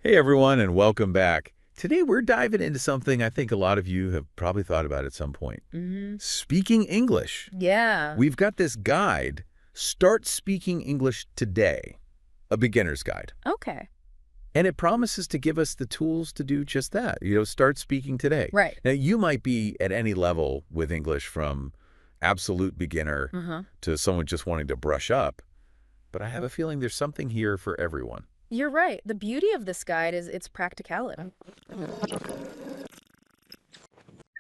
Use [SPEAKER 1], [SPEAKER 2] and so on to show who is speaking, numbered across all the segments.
[SPEAKER 1] Hey everyone, and welcome back. Today we're diving into something I think a lot of you have probably thought about at some point. Speaking English.
[SPEAKER 2] Yeah.
[SPEAKER 1] We've got this guide, Start Speaking English Today, a beginner's guide.
[SPEAKER 2] Okay.
[SPEAKER 1] And it promises to give us the tools to do just that, start speaking today.
[SPEAKER 2] Right.
[SPEAKER 1] Now, you might be at any level with English from absolute beginner to someone just wanting to brush up, but I have a feeling there's something here for everyone.
[SPEAKER 2] You're right. The beauty of this guide is its practicality.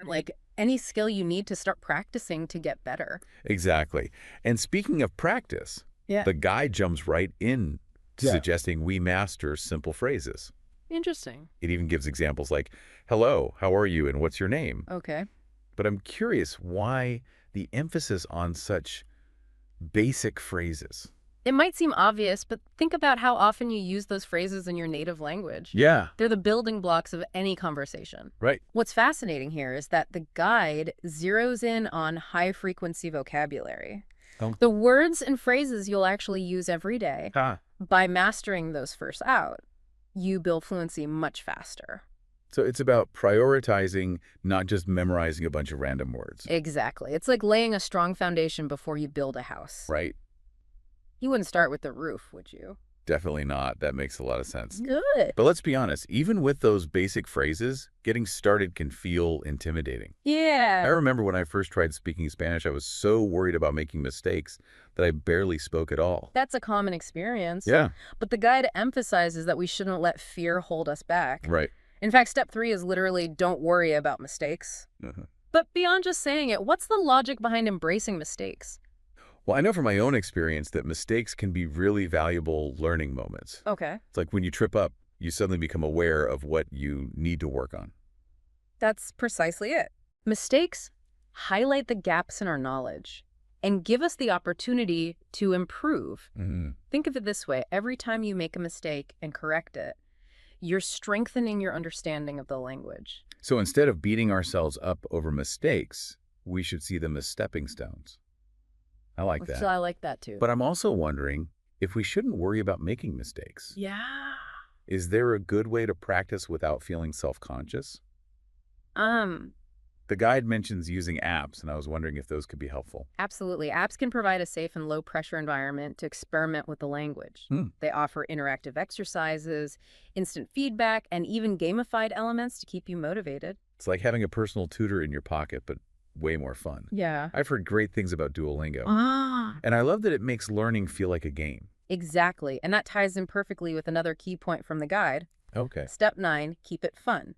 [SPEAKER 2] Like any skill you need to start practicing to get better.
[SPEAKER 1] Exactly. And speaking of practice,
[SPEAKER 2] Yeah.
[SPEAKER 1] the guide jumps right in to suggesting we master simple phrases.
[SPEAKER 2] Interesting.
[SPEAKER 1] It even gives examples like, hello, how are you, and what's your name?
[SPEAKER 2] Okay.
[SPEAKER 1] But I'm curious why the emphasis on such basic phrases.
[SPEAKER 2] It might seem obvious, but think about how often you use those phrases in your native language.
[SPEAKER 1] Yeah.
[SPEAKER 2] They're the building blocks of any conversation.
[SPEAKER 1] Right.
[SPEAKER 2] What's fascinating here is that the guide zeroes in on high-frequency vocabulary.
[SPEAKER 1] Oh.
[SPEAKER 2] The words and phrases you'll actually use every day. By mastering those first out, you build fluency much faster.
[SPEAKER 1] So it's about prioritizing, not just memorizing a bunch of random words.
[SPEAKER 2] Exactly. It's like laying a strong foundation before you build a house.
[SPEAKER 1] Right.
[SPEAKER 2] You wouldn't start with the roof, would you?
[SPEAKER 1] Definitely not. That makes a lot of sense.
[SPEAKER 2] Good.
[SPEAKER 1] But let's be honest, even with those basic phrases, getting started can feel intimidating. I
[SPEAKER 2] Yeah.
[SPEAKER 1] remember when I first tried speaking Spanish, I was so worried about making mistakes that I barely spoke at all.
[SPEAKER 2] That's a common experience.
[SPEAKER 1] Yeah.
[SPEAKER 2] But the guide emphasizes that we shouldn't let fear hold us back.
[SPEAKER 1] Right.
[SPEAKER 2] In fact, step 3 is literally don't worry about mistakes. But beyond just saying it, what's the logic behind embracing mistakes?
[SPEAKER 1] Well, I know from my own experience that mistakes can be really valuable learning moments.
[SPEAKER 2] Okay.
[SPEAKER 1] It's like when you trip up, you suddenly become aware of what you need to work on.
[SPEAKER 2] That's precisely it. Mistakes highlight the gaps in our knowledge and give us the opportunity to improve. Think of it this way. Every time you make a mistake and correct it, you're strengthening your understanding of the language.
[SPEAKER 1] So instead of beating ourselves up over mistakes, we should see them as stepping stones. I like that.
[SPEAKER 2] So I like that too.
[SPEAKER 1] But I'm also wondering if we shouldn't worry about making mistakes.
[SPEAKER 2] Yeah.
[SPEAKER 1] Is there a good way to practice without feeling self-conscious? The guide mentions using apps, and I was wondering if those could be helpful.
[SPEAKER 2] Absolutely. Apps can provide a safe and low-pressure environment to experiment with the language. They offer interactive exercises, instant feedback, and even gamified elements to keep you motivated.
[SPEAKER 1] It's like having a personal tutor in your pocket, but way more fun.
[SPEAKER 2] Yeah.
[SPEAKER 1] I've heard great things about Duolingo,
[SPEAKER 2] Ah.
[SPEAKER 1] and I love that it makes learning feel like a game.
[SPEAKER 2] Exactly. And that ties in perfectly with another key point from the guide.
[SPEAKER 1] Okay.
[SPEAKER 2] Step 9, keep it fun.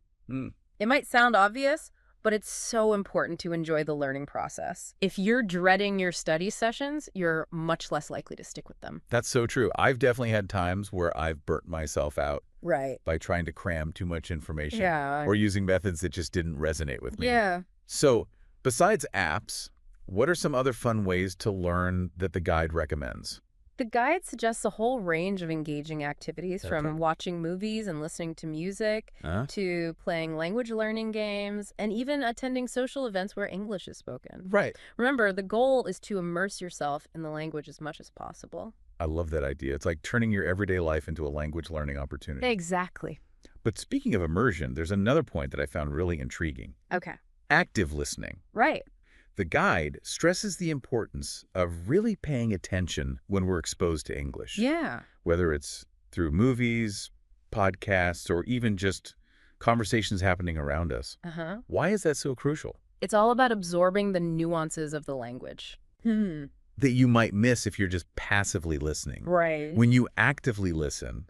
[SPEAKER 2] It might sound obvious, but it's so important to enjoy the learning process. If you're dreading your study sessions, you're much less likely to stick with them.
[SPEAKER 1] That's so true. I've definitely had times where I've burnt myself out
[SPEAKER 2] Right.
[SPEAKER 1] by trying to cram too much information
[SPEAKER 2] Yeah.
[SPEAKER 1] or using methods that just didn't resonate with me.
[SPEAKER 2] Yeah.
[SPEAKER 1] So besides apps, what are some other fun ways to learn that the guide recommends?
[SPEAKER 2] The guide suggests a whole range of engaging activities, from watching movies and listening to music to playing language learning games and even attending social events where English is spoken.
[SPEAKER 1] Right.
[SPEAKER 2] Remember, the goal is to immerse yourself in the language as much as possible.
[SPEAKER 1] I love that idea. It's like turning your everyday life into a language learning opportunity.
[SPEAKER 2] Exactly.
[SPEAKER 1] But speaking of immersion, there's another point that I found really intriguing.
[SPEAKER 2] Okay.
[SPEAKER 1] Active listening.
[SPEAKER 2] Right.
[SPEAKER 1] The guide stresses the importance of really paying attention when we're exposed to English.
[SPEAKER 2] Yeah.
[SPEAKER 1] Whether it's through movies, podcasts, or even just conversations happening around us. Why is that so crucial?
[SPEAKER 2] It's all about absorbing the nuances of the language.
[SPEAKER 1] That you might miss if you're just passively listening.
[SPEAKER 2] Right.
[SPEAKER 1] When you actively listen,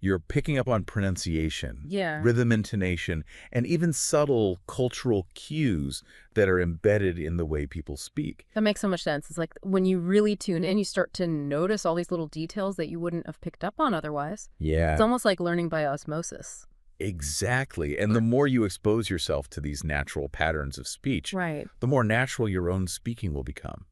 [SPEAKER 1] you're picking up on pronunciation, rhythm, intonation, and even subtle cultural cues that are embedded in the way people speak.
[SPEAKER 2] That makes so much sense. It's like when you really tune in, you start to notice all these little details that you wouldn't have picked up on otherwise.
[SPEAKER 1] Yeah.
[SPEAKER 2] It's almost like learning by osmosis.
[SPEAKER 1] Exactly. And the more you expose yourself to these natural patterns of speech,
[SPEAKER 2] Right.
[SPEAKER 1] the more natural your own speaking will become.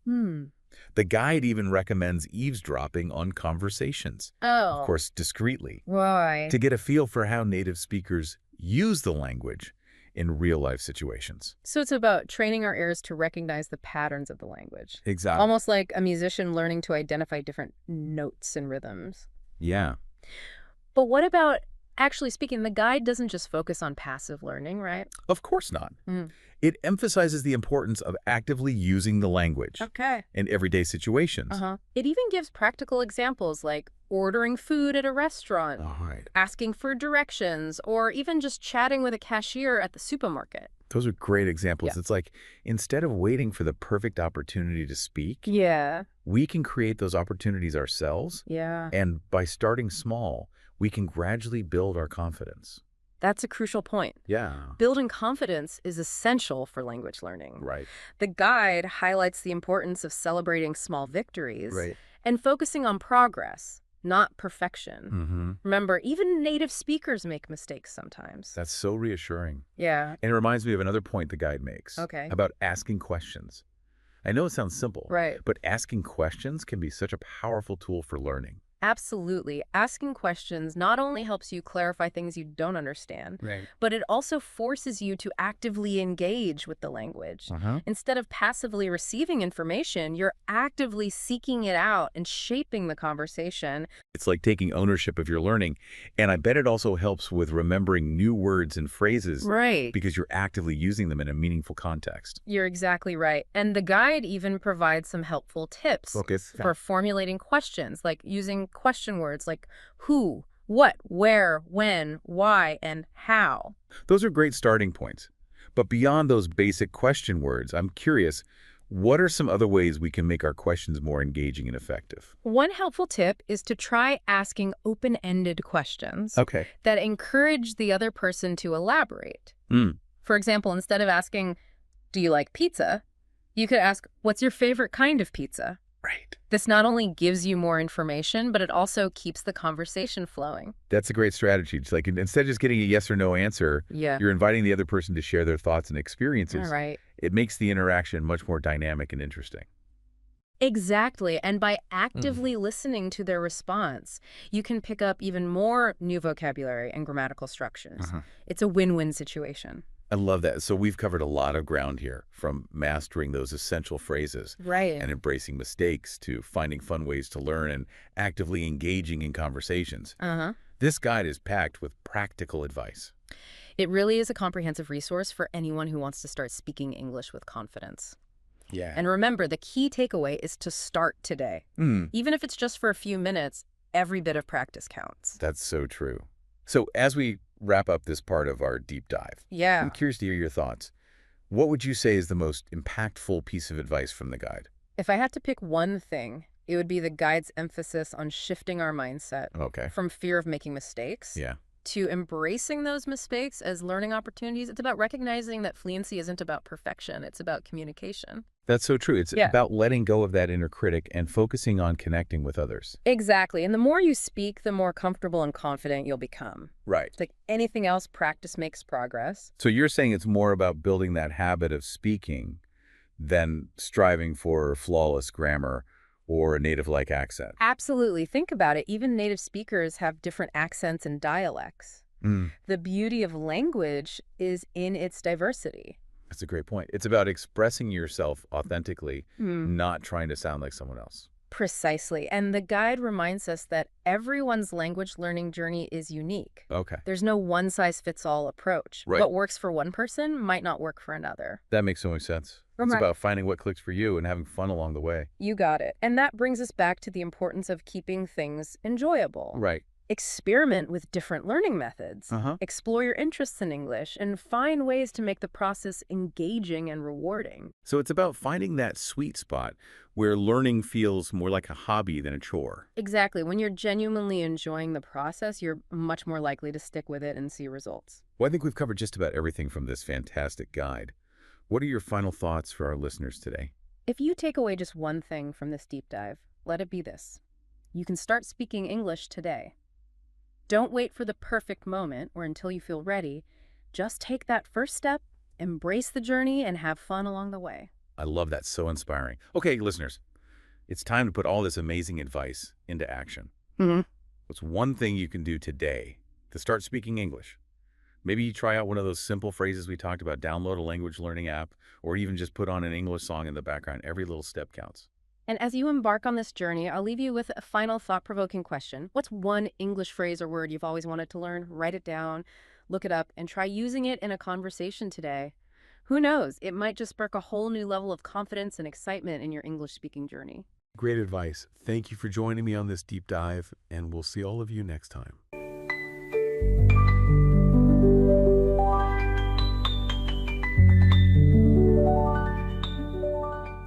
[SPEAKER 1] The guide even recommends eavesdropping on conversations.
[SPEAKER 2] Oh.
[SPEAKER 1] Of course, discreetly.
[SPEAKER 2] Right.
[SPEAKER 1] To get a feel for how native speakers use the language in real-life situations.
[SPEAKER 2] So it's about training our ears to recognize the patterns of the language.
[SPEAKER 1] Exactly.
[SPEAKER 2] Almost like a musician learning to identify different notes and rhythms.
[SPEAKER 1] Yeah.
[SPEAKER 2] But what about Actually speaking, the guide doesn't just focus on passive learning, right?
[SPEAKER 1] Of course not.
[SPEAKER 2] Mm.
[SPEAKER 1] It emphasizes the importance of actively using the language
[SPEAKER 2] Okay.
[SPEAKER 1] in everyday situations.
[SPEAKER 2] It even gives practical examples like ordering food at a restaurant,
[SPEAKER 1] All right.
[SPEAKER 2] asking for directions, or even just chatting with a cashier at the supermarket.
[SPEAKER 1] Those are great examples.
[SPEAKER 2] Yeah.
[SPEAKER 1] It's like instead of waiting for the perfect opportunity to speak,
[SPEAKER 2] Yeah.
[SPEAKER 1] we can create those opportunities ourselves.
[SPEAKER 2] Yeah.
[SPEAKER 1] And by starting small, we can gradually build our confidence.
[SPEAKER 2] That's a crucial point.
[SPEAKER 1] Yeah.
[SPEAKER 2] Building confidence is essential for language learning.
[SPEAKER 1] Right.
[SPEAKER 2] The guide highlights the importance of celebrating small victories
[SPEAKER 1] Right.
[SPEAKER 2] and focusing on progress, not perfection.
[SPEAKER 1] Mm-hmm.
[SPEAKER 2] Remember, even native speakers make mistakes sometimes.
[SPEAKER 1] That's so reassuring.
[SPEAKER 2] Yeah.
[SPEAKER 1] And it reminds me of another point the guide makes.
[SPEAKER 2] Okay.
[SPEAKER 1] About asking questions. I know it sounds simple,
[SPEAKER 2] Right.
[SPEAKER 1] but asking questions can be such a powerful tool for learning.
[SPEAKER 2] Absolutely. Asking questions not only helps you clarify things you don't understand,
[SPEAKER 1] Right.
[SPEAKER 2] but it also forces you to actively engage with the language. Instead of passively receiving information, you're actively seeking it out and shaping the conversation.
[SPEAKER 1] It's like taking ownership of your learning. And I bet it also helps with remembering new words and phrases.
[SPEAKER 2] Right.
[SPEAKER 1] Because you're actively using them in a meaningful context.
[SPEAKER 2] You're exactly right. And the guide even provides some helpful tips for formulating questions, like using question words like who, what, where, when, why, and how.
[SPEAKER 1] Those are great starting points. But beyond those basic question words, I'm curious, what are some other ways we can make our questions more engaging and effective?
[SPEAKER 2] One helpful tip is to try asking open-ended questions that encourage the other person to elaborate. For example, instead of asking, do you like pizza? You could ask, what's your favorite kind of pizza?
[SPEAKER 1] Right.
[SPEAKER 2] This not only gives you more information, but it also keeps the conversation flowing.
[SPEAKER 1] That's a great strategy. It's like instead of just getting a yes or no answer, you're inviting the other person to share their thoughts and experiences.
[SPEAKER 2] All right.
[SPEAKER 1] It makes the interaction much more dynamic and interesting.
[SPEAKER 2] Exactly. And by actively listening to their response, you can pick up even more new vocabulary and grammatical structures. It's a win-win situation.
[SPEAKER 1] I love that. So we've covered a lot of ground here, from mastering those essential phrases and embracing mistakes to finding fun ways to learn and actively engaging in conversations. This guide is packed with practical advice.
[SPEAKER 2] It really is a comprehensive resource for anyone who wants to start speaking English with confidence.
[SPEAKER 1] Yeah.
[SPEAKER 2] And remember, the key takeaway is to start today. Even if it's just for a few minutes, every bit of practice counts.
[SPEAKER 1] That's so true. So as we wrap up this part of our deep dive, I'm curious to hear your thoughts. What would you say is the most impactful piece of advice from the guide?
[SPEAKER 2] If I had to pick one thing, it would be the guide's emphasis on shifting our mindset from fear of making mistakes to embracing those mistakes as learning opportunities. It's about recognizing that fluency isn't about perfection. It's about communication.
[SPEAKER 1] That's so true. It's about letting go of that inner critic and focusing on connecting with others.
[SPEAKER 2] Exactly. And the more you speak, the more comfortable and confident you'll become.
[SPEAKER 1] Right.
[SPEAKER 2] It's like anything else, practice makes progress.
[SPEAKER 1] So you're saying it's more about building that habit of speaking than striving for flawless grammar or a native-like accent.
[SPEAKER 2] Absolutely. Think about it. Even native speakers have different accents and dialects. The beauty of language is in its diversity.
[SPEAKER 1] That's a great point. It's about expressing yourself authentically, not trying to sound like someone else.
[SPEAKER 2] Precisely. And the guide reminds us that everyone's language learning journey is unique. There's no one-size-fits-all approach. What works for one person might not work for another.
[SPEAKER 1] That makes so much sense. It's about finding what clicks for you and having fun along the way.
[SPEAKER 2] You got it. And that brings us back to the importance of keeping things enjoyable.
[SPEAKER 1] Right.
[SPEAKER 2] Experiment with different learning methods. Explore your interests in English and find ways to make the process engaging and rewarding.
[SPEAKER 1] So it's about finding that sweet spot where learning feels more like a hobby than a chore.
[SPEAKER 2] Exactly. When you're genuinely enjoying the process, you're much more likely to stick with it and see results.
[SPEAKER 1] Well, I think we've covered just about everything from this fantastic guide. What are your final thoughts for our listeners today?
[SPEAKER 2] If you take away just one thing from this deep dive, let it be this. You can start speaking English today. Don't wait for the perfect moment or until you feel ready. Just take that first step, embrace the journey, and have fun along the way.
[SPEAKER 1] I love that. So inspiring. Okay, listeners, it's time to put all this amazing advice into action. What's one thing you can do today to start speaking English? Maybe you try out one of those simple phrases we talked about, download a language learning app, or even just put on an English song in the background. Every little step counts.
[SPEAKER 2] And as you embark on this journey, I'll leave you with a final thought-provoking question. What's one English phrase or word you've always wanted to learn? Write it down, look it up, and try using it in a conversation today. Who knows? It might just spark a whole new level of confidence and excitement in your English-speaking journey.
[SPEAKER 1] Great advice. Thank you for joining me on this deep dive, and we'll see all of you next time.